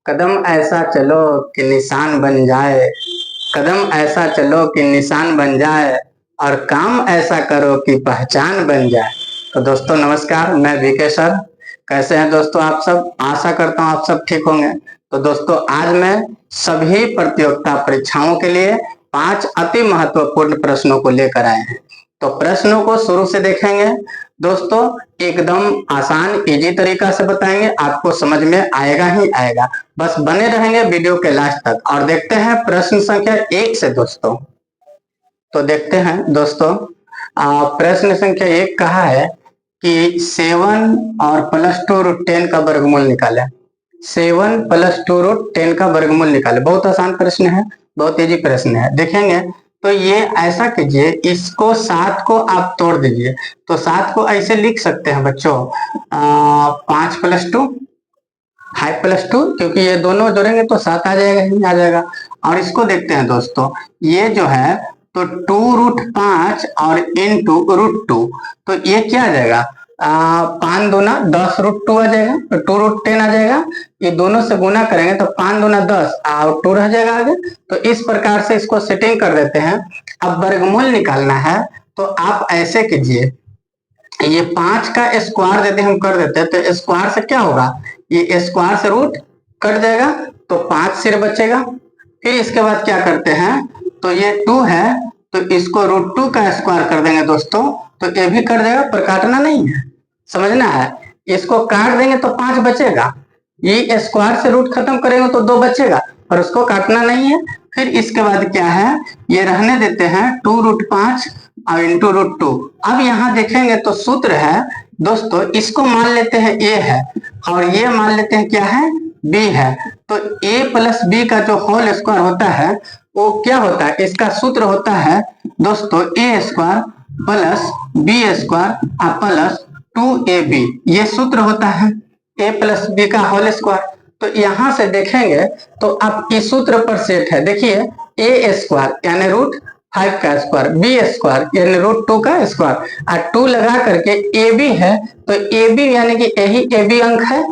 कदम ऐसा चलो कि निशान बन जाए, कदम ऐसा चलो कि निशान बन जाए, और काम ऐसा करो कि पहचान बन जाए। तो दोस्तों नमस्कार, मैं वीके सर। कैसे हैं दोस्तों आप सब? आशा करता हूं आप सब ठीक होंगे। तो दोस्तों आज मैं सभी प्रतियोगिता परीक्षाओं के लिए 5 अति महत्वपूर्ण प्रश्नों को लेकर आए हैं। तो प्रश्नों को शुरू से देखेंगे दोस्तों, एकदम आसान इजी तरीका से बताएंगे, आपको समझ में आएगा ही आएगा। बस बने रहेंगे वीडियो के लास्ट तक। और देखते हैं प्रश्न संख्या 1 से दोस्तों। तो देखते हैं दोस्तों, प्रश्न संख्या 1 कहा है कि 7 और +2 रूट 10 का वर्गमूल निकाले। 7 +2 रूट 10 का वर्गमूल निकाले। बहुत आसान प्रश्न है, बहुत इजी प्रश्न है। देखेंगे तो ये ऐसा कीजिए, इसको 7 को आप तोड़ दीजिए। तो 7 को ऐसे लिख सकते हैं बच्चों, 5 + 2 5 + 2, क्योंकि ये दोनों जोड़ेंगे तो 7 आ जाएगा, ही आ जाएगा। और इसको देखते हैं दोस्तों, ये जो है तो 2√5 और इनटू √2, तो ये क्या आ जाएगा, 5 दूना 10 √2 आ जाएगा, तो 2√10 आ जाएगा। ये दोनों से गुना करेंगे तो 5 दूना 10 और 2 रह जाएगा आगे। तो इस प्रकार से इसको सेटिंग कर देते हैं। अब वर्गमूल निकालना है तो आप ऐसे कीजिए, ये 5 का स्क्वायर यदि हम कर देते हैं तो स्क्वायर से क्या होगा, ये स्क्वायर से रूट कट जाएगा तो 5 सिर्फ बचेगा। फिर इसके बाद क्या करते हैं, तो ये 2 है तो इसको √2 का स्क्वायर कर देंगे दोस्तों, तो ये भी कट जाएगा, पर काटना नहीं है, समझना है। इसको काट देंगे तो 5 बचेगा, ये स्क्वायर से रूट खत्म करेंगे तो 2 बचेगा, पर उसको काटना नहीं है। फिर इसके बाद क्या है, ये रहने देते हैं 2√5 और इंटू √2। अब यहाँ देखेंगे तो सूत्र है दोस्तों, इसको मान लेते हैं a है और ये मान लेते हैं क्या है, b है। तो a + b का जो होल स्क्वायर होता है वो क्या होता है, इसका सूत्र होता है दोस्तों a² + b² प्लस 2ab, ये सूत्र होता है a + b का होल स्क्वायर। तो यहां से देखेंगे तो अब इस सूत्र पर सेट है। देखिए a² यानी √5 का स्क्वायर, b² यानी √2 का स्क्वायर, और 2 लगा करके ab है, तो ab यानी कि यही ab अंक है।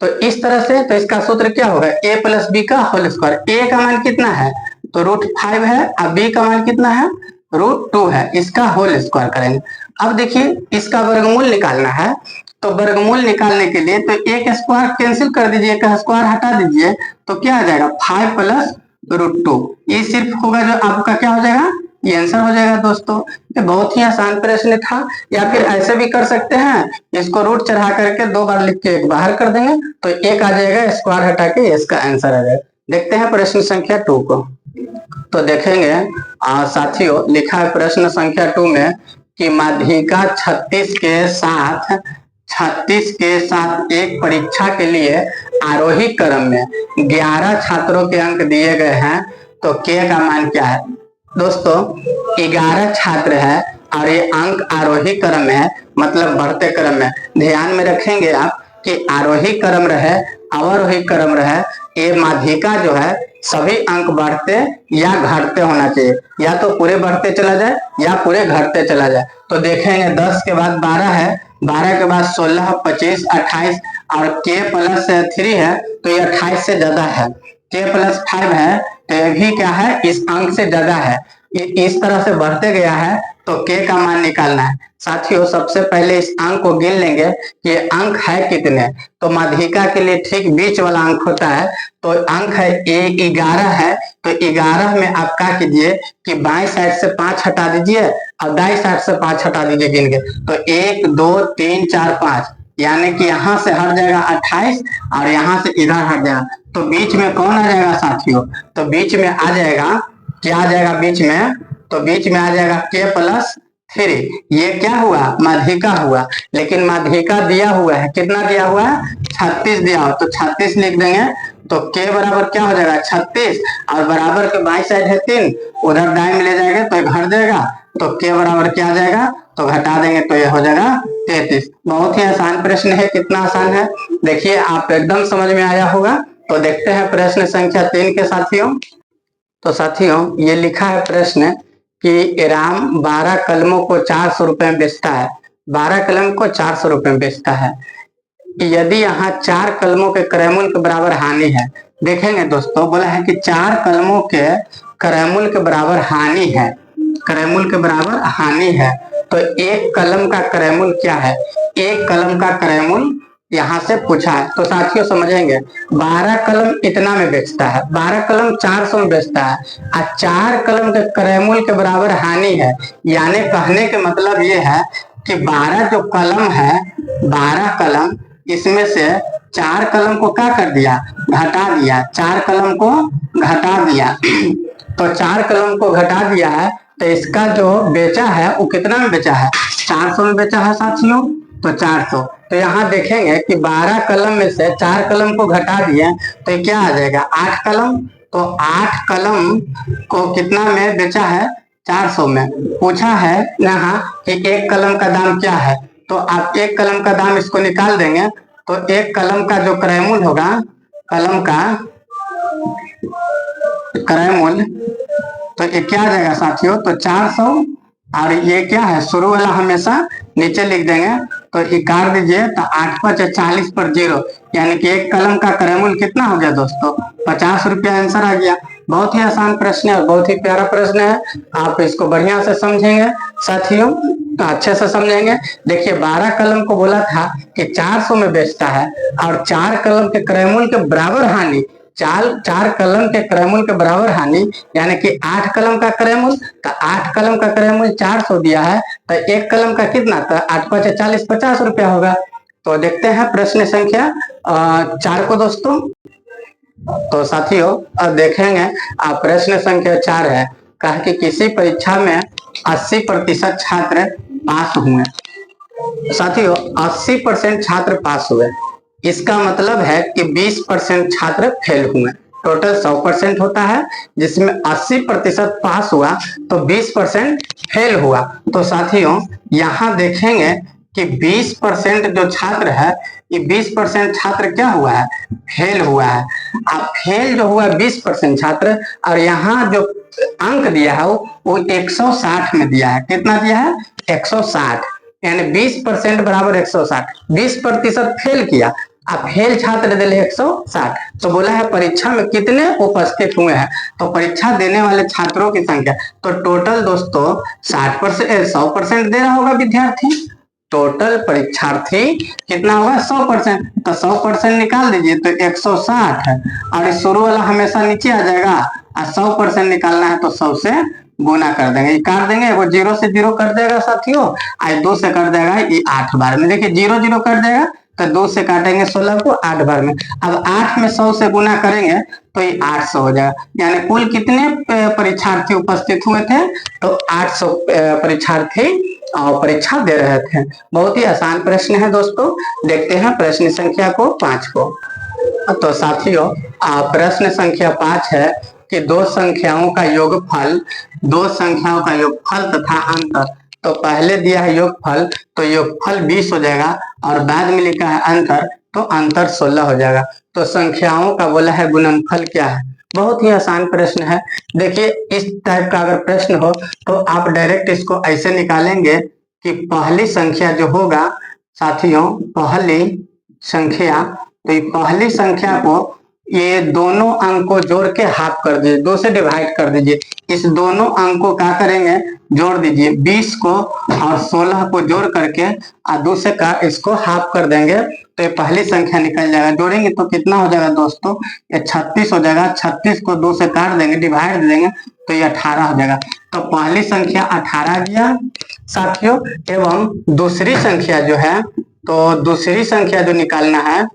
तो इस तरह से तो इसका सूत्र क्या होगा, a + b का होल स्क्वायर। a का मान कितना है, तो √5 है, और b का मान कितना है, √2 है। इसका होल स्क्वायर करेंगे। अब देखिए इसका वर्गमूल निकालना है, तो वर्गमूल निकालने के लिए तो एक स्क्वायर कैंसिल कर दीजिए, एक स्क्वायर हटा दीजिए, तो क्या आ जाएगा 5 + √2। ये सिर्फ होगा जो आपका क्या हो जाएगा, ये आंसर हो जाएगा दोस्तों। ये बहुत ही आसान प्रश्न था। या फिर ऐसे भी कर सकते हैं, इसको रूट चढ़ा करके 2 बार लिख के एक बाहर कर देंगे तो एक आ जाएगा, स्क्वायर हटा के इसका आंसर आ जाएगा। देखते हैं प्रश्न संख्या 2 को। तो देखेंगे साथियों, लिखा है प्रश्न संख्या 2 में कि माध्यिका 36 के साथ एक परीक्षा के लिए आरोही क्रम में 11 छात्रों के अंक दिए गए हैं, तो k का मान क्या है। दोस्तों 11 छात्र है और ये अंक आरोही क्रम में है, मतलब बढ़ते क्रम में। ध्यान में रखेंगे आप कि आरोही क्रम रहे अवरोही क्रम रहे, ये माध्यिका जो है सभी अंक बढ़ते या घटते होना चाहिए, या तो पूरे बढ़ते चला जाए या पूरे घटते चला जाए। तो देखेंगे 10 के बाद 12 है, 12 के बाद 16, 25, 28 और k + 3 है, तो ये 28 से ज्यादा है। k + 5 है तो ये भी क्या है, इस अंक से ज्यादा है। ये इस तरह से बढ़ते गया है तो k का मान निकालना है। साथियों सबसे पहले इस अंक को गिन लेंगे कि अंक है कितने। तो माध्यिका के लिए ठीक बीच वाला अंक होता है, तो अंक है a 11 है, तो 11 में आप क्या कीजिए कि बाएं साइड से 5 हटा दीजिए और दाएं साइड से 5 हटा दीजिए गिन के। तो 1 2 3 4 5, यानी कि यहाँ से हट जाएगा 28 और यहाँ से इधर हट जाएगा, तो बीच में कौन आ जाएगा साथियों, तो बीच में आ जाएगा, क्या आ जाएगा बीच में, तो बीच में आ जाएगा k + 3। ये क्या हुआ, माध्यिका हुआ, लेकिन माध्यिका दिया हुआ है, कितना दिया हुआ है, 36 दिया हुआ, तो 36 लिख देंगे। तो k बराबर क्या हो जाएगा 36, और बराबर के बाई साइड है 3, उधर दाएं में ले जाएंगे तो घट जाएगा, तो k बराबर क्या आ जाएगा, तो घटा देंगे तो ये हो जाएगा 33। बहुत ही आसान प्रश्न है। कितना आसान है देखिए, आप एकदम समझ में आया होगा। तो देखते हैं प्रश्न संख्या 3 के साथियों। तो साथियों ये लिखा है प्रश्न कि राम 12 कलमों को 400 रुपए में बेचता है, 12 कलम को 400 रुपए में बेचता है। यदि यहाँ 4 कलमों के क्रय मूल्य के बराबर हानि है, देखेंगे दोस्तों, बोला है कि 4 कलमों के क्रयमूल्य के बराबर हानि है, क्रयमूल्य के बराबर हानि है। तो एक कलम का क्रयमूल्य क्या है, एक कलम का क्रयमूल्य यहाँ से पूछा है। तो साथियों समझेंगे, 12 कलम इतना में बेचता है, 12 कलम 400 में बेचता है, और 4 कलम के क्रयमूल्य के बराबर हानि है। यानी कहने के मतलब ये है कि 12 जो कलम है, 12 कलम, इसमें से 4 कलम को क्या कर दिया, घटा दिया, 4 कलम को घटा दिया। तो 4 कलम को घटा दिया है, तो इसका जो बेचा है वो कितना में बेचा है, 400 में बेचा है साथियों। तो 400, तो यहाँ देखेंगे कि 12 कलम में से 4 कलम को घटा दिए, तो ये क्या आ जाएगा, 8 कलम। तो 8 कलम को कितना में बेचा है, 400 में। पूछा है यहाँ कि एक कलम का दाम क्या है, तो आप एक कलम का दाम इसको निकाल देंगे, तो एक कलम का जो क्रयमूल्य होगा, कलम का क्रयमूल्य, तो ये क्या आ जाएगा साथियों, तो 400, और ये क्या है, शुरू वाला हमेशा नीचे लिख देंगे, तो ये काट दीजिए, तो 8 5 40 पर 0, यानी कि एक कलम का क्रयमूल्य कितना हो गया दोस्तों, 50 रुपया आंसर आ गया। बहुत ही आसान प्रश्न है और बहुत ही प्यारा प्रश्न है। आप इसको बढ़िया से समझेंगे साथियों, तो अच्छे से समझेंगे। देखिए 12 कलम को बोला था कि 400 में बेचता है, और 4 कलम के क्रयमूल्य के बराबर हानि, 4 कलम के क्रयमूल्य के बराबर हानि, यानी कि 8 कलम का क्रयमूल्य, तो 8 कलम का क्रयमूल्य 400 दिया है, तो एक कलम का कितना था, 8 5 40, 50 रुपया होगा। तो देखते हैं प्रश्न संख्या 4 को दोस्तों। तो साथियों अब देखेंगे, प्रश्न संख्या 4 है, कहा कि किसी परीक्षा में 80% छात्र पास हुए। साथियों 80% छात्र पास हुए, इसका मतलब है कि 20% छात्र फेल हुए। टोटल 100% होता है, जिसमें 80% पास हुआ तो 20% फेल हुआ। तो साथियों यहाँ देखेंगे कि 20% जो छात्र है, ये 20% छात्र क्या हुआ है, फेल हुआ है। अब फेल जो हुआ 20% छात्र, और यहाँ जो अंक दिया है वो 160 में दिया है। कितना दिया है, 160, यानी 20% बराबर 160। 20% फेल किया, अब फेल छात्र दिले 160। तो बोला है परीक्षा में कितने उपस्थित हुए हैं, तो परीक्षा देने वाले छात्रों की संख्या, तो टोटल दोस्तों 60%, 100% दे रहा होगा विद्यार्थी। टोटल परीक्षार्थी कितना होगा, 100%, तो 100% निकाल दीजिए, तो 160 है, और इस शुरू वाला हमेशा नीचे आ जाएगा, और 100% निकालना है तो 100 से गुना कर देंगे, काट देंगे, वो 0 से 0 कर देगा साथियों, आज 2 से कर देगा, ये 8 बार में। देखिए 0 0 कर देगा, तो 2 से काटेंगे 16 को 8 बार में। अब 8 में 100 से गुना करेंगे तो ये 800 हो जाएगा। यानी कुल कितने परीक्षार्थी उपस्थित हुए थे, तो 800 परीक्षार्थी परीक्षा दे रहे थे। बहुत ही आसान प्रश्न है दोस्तों। देखते हैं प्रश्न संख्या को 5 को। तो साथियों प्रश्न संख्या 5 है कि दो संख्याओं का योगफल, दो संख्याओं का योगफल तथा अंतर। तो पहले दिया है योगफल, तो योगफल 20 हो जाएगा, और बाद में लिखा है अंतर, तो अंतर 16 हो जाएगा। तो संख्याओं का बोला है गुणनफल क्या है। बहुत ही आसान प्रश्न है। देखिए इस टाइप का अगर प्रश्न हो तो आप डायरेक्ट इसको ऐसे निकालेंगे कि पहली संख्या जो होगा साथियों, पहली संख्या, तो ये पहली संख्या को ये दोनों अंक को जोड़ के हाफ कर दीजिए, 2 से डिवाइड कर दीजिए। इस दोनों अंक को क्या करेंगे, जोड़ दीजिए, 20 को और 16 को जोड़ करके और 2 से का इसको हाफ कर देंगे, तो ये पहली संख्या निकल जाएगा। जोड़ेंगे तो कितना हो जाएगा दोस्तों, ये 36 हो जाएगा। 36 को 2 से काट देंगे, डिवाइड दे देंगे, तो ये 18 हो जाएगा। तो पहली संख्या 18 गया साथियों। एवं दूसरी संख्या जो है, तो दूसरी संख्या जो निकालना है,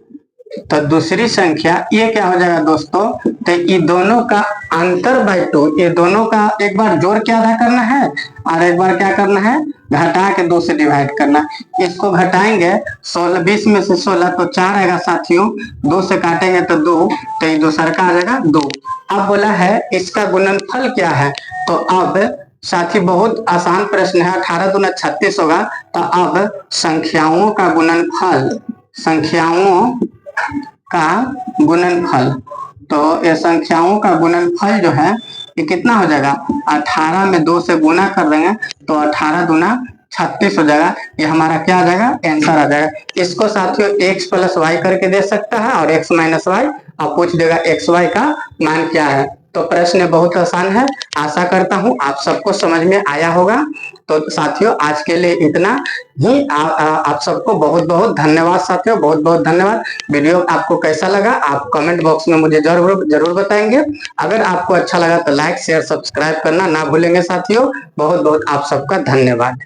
तो दूसरी संख्या ये क्या हो जाएगा दोस्तों, तो ये दोनों का अंतर बाई 2, ये दोनों का एक बार जोड़ के आधा करना है और एक बार क्या करना है, घटा के 2 से डिवाइड करना। इसको घटाएंगे, 16, 20 में से 16 तो 4 आएगा साथियों, 2 से काटेंगे तो 2, तो ये दूसरा का आ जाएगा 2। अब बोला है इसका गुणनफल क्या है, तो अब साथी बहुत आसान प्रश्न है, 18 दूना 36 होगा। तो अब संख्याओं का गुणनफल, संख्याओं का गुणनफल, तो ये संख्याओं का गुणनफल जो है ये कितना हो जाएगा, 18 में 2 से गुना कर देंगे तो 18 दूना 36 हो जाएगा। ये हमारा क्या आ जाएगा, आंसर आ जाएगा। इसको साथियों x प्लस वाई करके दे सकता है और x माइनस वाई और पूछ देगा एक्स वाई का मान क्या है। तो प्रश्न बहुत आसान है। आशा करता हूं आप सबको समझ में आया होगा। तो साथियों आज के लिए इतना ही। आप सबको बहुत बहुत धन्यवाद साथियों, बहुत बहुत धन्यवाद। वीडियो आपको कैसा लगा आप कमेंट बॉक्स में मुझे जरूर जरूर बताएंगे। अगर आपको अच्छा लगा तो लाइक शेयर सब्सक्राइब करना ना भूलेंगे साथियों। बहुत बहुत आप सबका धन्यवाद।